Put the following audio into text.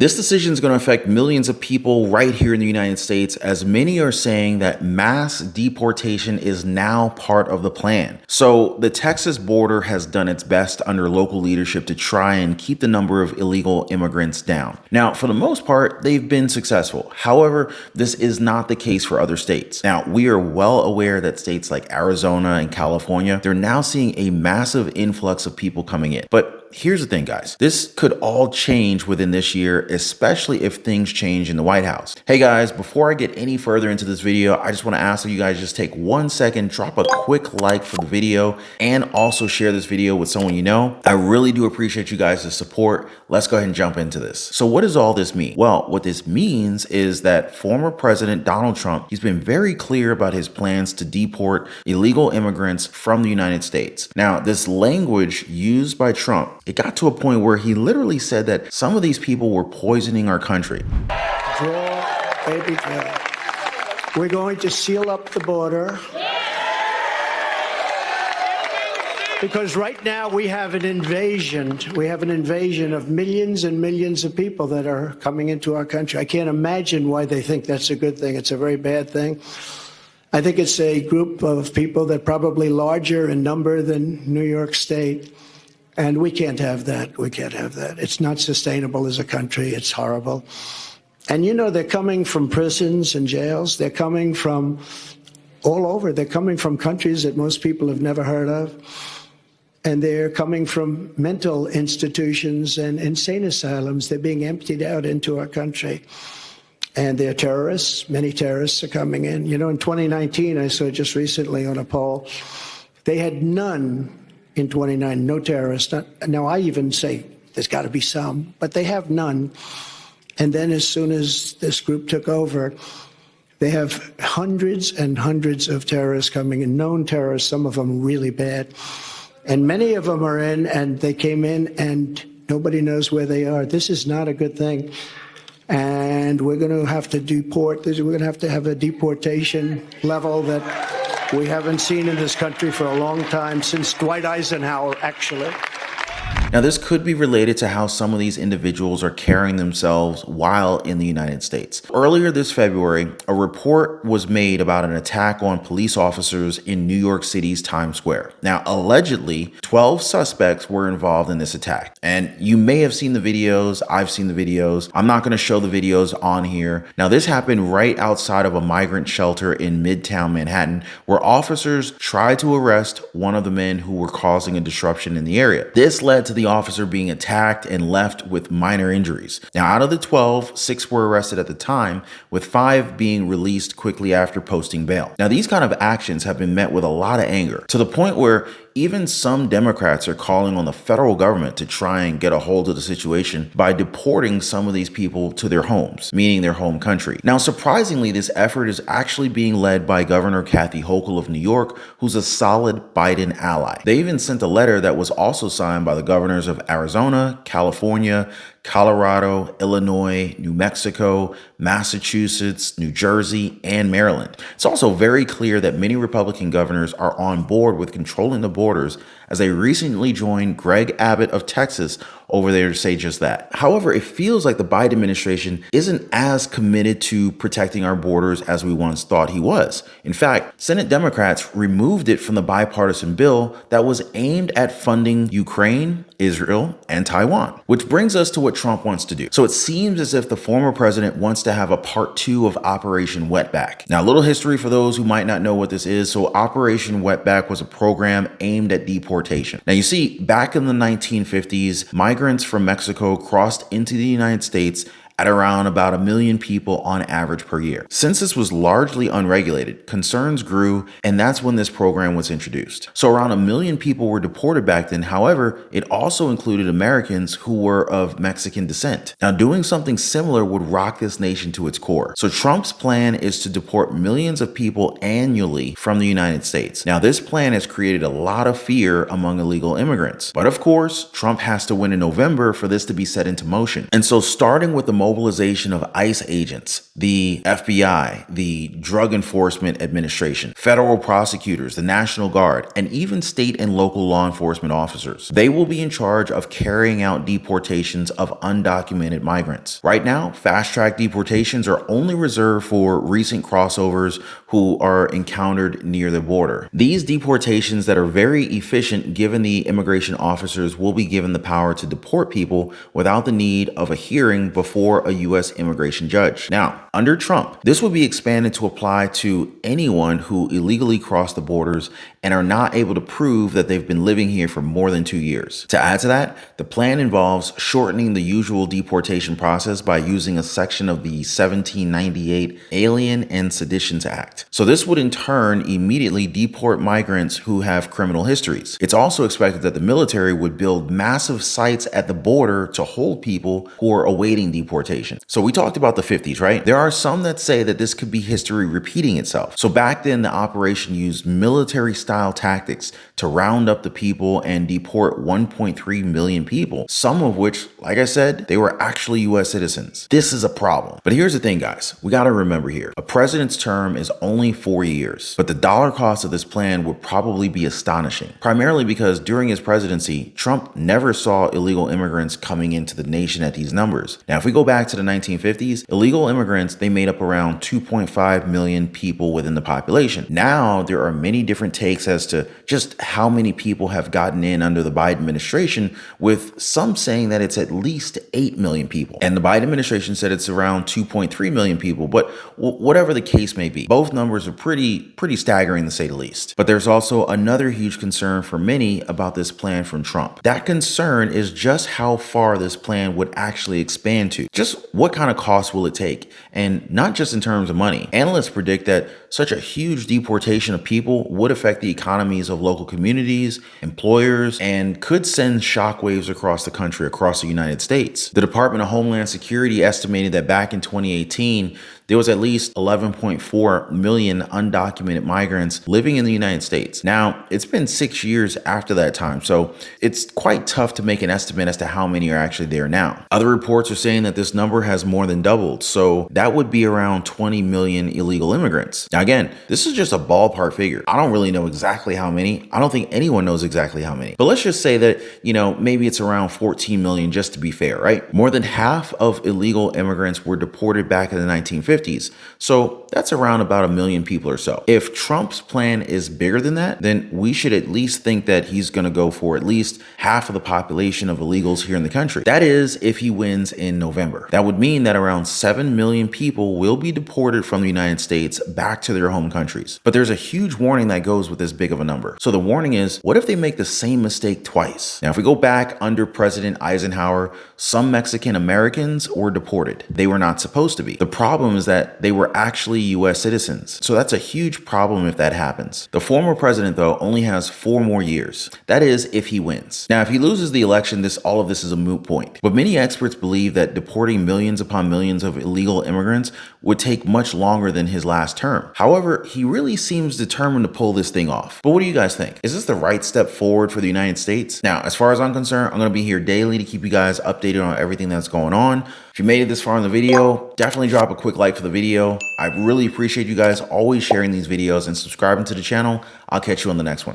This decision is going to affect millions of people right here in the United States, as many are saying that mass deportation is now part of the plan. So the Texas border has done its best under local leadership to try and keep the number of illegal immigrants down. Now, for the most part, they've been successful. However, this is not the case for other states. Now, we are well aware that states like Arizona and California, they're now seeing a massive influx of people coming in. But here's the thing, guys. This could all change within this year, especially if things change in the White House. Hey guys, before I get any further into this video, I just want to ask that you guys just take 1 second, drop a quick like for the video, and also share this video with someone you know. I really do appreciate you guys' support. Let's go ahead and jump into this. So what does all this mean? Well, what this means is that former President Donald Trump, he's been very clear about his plans to deport illegal immigrants from the United States. Now, this language used by Trump, it got to a point where he literally said that some of these people were poisoning our country. Draw, baby, draw. We're going to seal up the border. Because right now we have an invasion. We have an invasion of millions and millions of people that are coming into our country. I can't imagine why they think that's a good thing. It's a very bad thing. I think it's a group of people that are probably larger in number than New York State. And we can't have that. We can't have that. It's not sustainable as a country. It's horrible. And you know, they're coming from prisons and jails. They're coming from all over. They're coming from countries that most people have never heard of. And they're coming from mental institutions and insane asylums. They're being emptied out into our country. And they're terrorists. Many terrorists are coming in. You know, in 2019, I saw just recently on a poll, they had none in 29, no terrorists. Now, I even say there's got to be some, but they have none. And then as soon as this group took over, they have hundreds and hundreds of terrorists coming in, known terrorists, some of them really bad. And many of them are in, and they came in, and nobody knows where they are. This is not a good thing. And we're going to have to deport. We're going to have a deportation level that we haven't seen in this country for a long time, since Dwight Eisenhower, actually. Now, this could be related to how some of these individuals are carrying themselves while in the United States. Earlier this February, a report was made about an attack on police officers in New York City's Times Square. Now, allegedly, 12 suspects were involved in this attack. And you may have seen the videos. I've seen the videos. I'm not going to show the videos on here. Now, this happened right outside of a migrant shelter in Midtown Manhattan, where officers tried to arrest one of the men who were causing a disruption in the area. This led to the officer being attacked and left with minor injuries. Now, out of the 12, 6 were arrested at the time, with 5 being released quickly after posting bail. Now, these kind of actions have been met with a lot of anger, to the point where even some Democrats are calling on the federal government to try and get a hold of the situation by deporting some of these people to their homes, meaning their home country. Now, surprisingly, this effort is actually being led by Governor Kathy Hochul of New York, who's a solid Biden ally. They even sent a letter that was also signed by the governors of Arizona, California, Colorado, Illinois, New Mexico, Massachusetts, New Jersey, and Maryland. It's also very clear that many Republican governors are on board with controlling the borders, as they recently joined Greg Abbott of Texas over there to say just that. However, it feels like the Biden administration isn't as committed to protecting our borders as we once thought he was. In fact, Senate Democrats removed it from the bipartisan bill that was aimed at funding Ukraine, Israel, and Taiwan, which brings us to what Trump wants to do. So it seems as if the former president wants to have a part 2 of Operation Wetback. Now, a little history for those who might not know what this is. So Operation Wetback was a program aimed at deportation. Now, you see, back in the 1950s, migrants from Mexico crossed into the United States at around about 1 million people on average per year. Since this was largely unregulated, concerns grew, and that's when this program was introduced. So around 1 million people were deported back then. However, it also included Americans who were of Mexican descent. Now, doing something similar would rock this nation to its core. So Trump's plan is to deport millions of people annually from the United States. Now, this plan has created a lot of fear among illegal immigrants. But of course, Trump has to win in November for this to be set into motion. And so starting with the mobilization of ICE agents, the FBI, the Drug Enforcement Administration, federal prosecutors, the National Guard, and even state and local law enforcement officers. They will be in charge of carrying out deportations of undocumented migrants. Right now, fast-track deportations are only reserved for recent crossovers who are encountered near the border. These deportations that are very efficient, given the immigration officers will be given the power to deport people without the need of a hearing before a U.S. immigration judge. Now, under Trump, this will be expanded to apply to anyone who illegally crossed the borders and are not able to prove that they've been living here for more than 2 years. To add to that, the plan involves shortening the usual deportation process by using a section of the 1798 Alien and Seditions Act. So this would in turn immediately deport migrants who have criminal histories. It's also expected that the military would build massive sites at the border to hold people who are awaiting deportation. So we talked about the 50s, right? There are some that say that this could be history repeating itself. So back then, the operation used military-style tactics to round up the people and deport 1.3 million people, some of which, like I said, they were actually U.S. citizens. This is a problem. But here's the thing, guys. We got to remember here, a president's term is only 4 years, but the dollar cost of this plan would probably be astonishing, primarily because during his presidency, Trump never saw illegal immigrants coming into the nation at these numbers. Now, if we go back to the 1950s, illegal immigrants, they made up around 2.5 million people within the population. Now, there are many different takes as to just how many people have gotten in under the Biden administration, with some saying that it's at least 8 million people. And the Biden administration said it's around 2.3 million people, but whatever the case may be, both numbers are pretty staggering to say the least. But there's also another huge concern for many about this plan from Trump. That concern is just how far this plan would actually expand to. Just what kind of cost will it take? And not just in terms of money. Analysts predict that such a huge deportation of people would affect the economies of local communities, employers, and could send shockwaves across the country, across the United States. The Department of Homeland Security estimated that back in 2018, there was at least 11.4 million undocumented migrants living in the United States. Now, it's been 6 years after that time, so it's quite tough to make an estimate as to how many are actually there now. Other reports are saying that this number has more than doubled, so that would be around 20 million illegal immigrants. Now, again, this is just a ballpark figure. I don't really know exactly how many. I don't think anyone knows exactly how many. But let's just say that, maybe it's around 14 million just to be fair, right? More than half of illegal immigrants were deported back in the 1950s. So that's around about 1 million people or so. If Trump's plan is bigger than that, then we should at least think that he's going to go for at least half of the population of illegals here in the country. That is, if he wins in November. That would mean that around 7 million people will be deported from the United States back to their home countries. But there's a huge warning that goes with this big of a number. So the warning is, what if they make the same mistake twice? Now, if we go back under President Eisenhower, some Mexican Americans were deported. They were not supposed to be. The problem is that they were actually U.S. citizens. So that's a huge problem if that happens. The former president, though, only has 4 more years. That is, if he wins. Now, if he loses the election, all of this is a moot point. But many experts believe that deporting millions upon millions of illegal immigrants would take much longer than his last term. However, he really seems determined to pull this thing off. But what do you guys think? Is this the right step forward for the United States? Now, as far as I'm concerned, I'm going to be here daily to keep you guys updated on everything that's going on. If you made it this far in the video, definitely drop a quick like for the video. I really appreciate you guys always sharing these videos and subscribing to the channel. I'll catch you on the next one.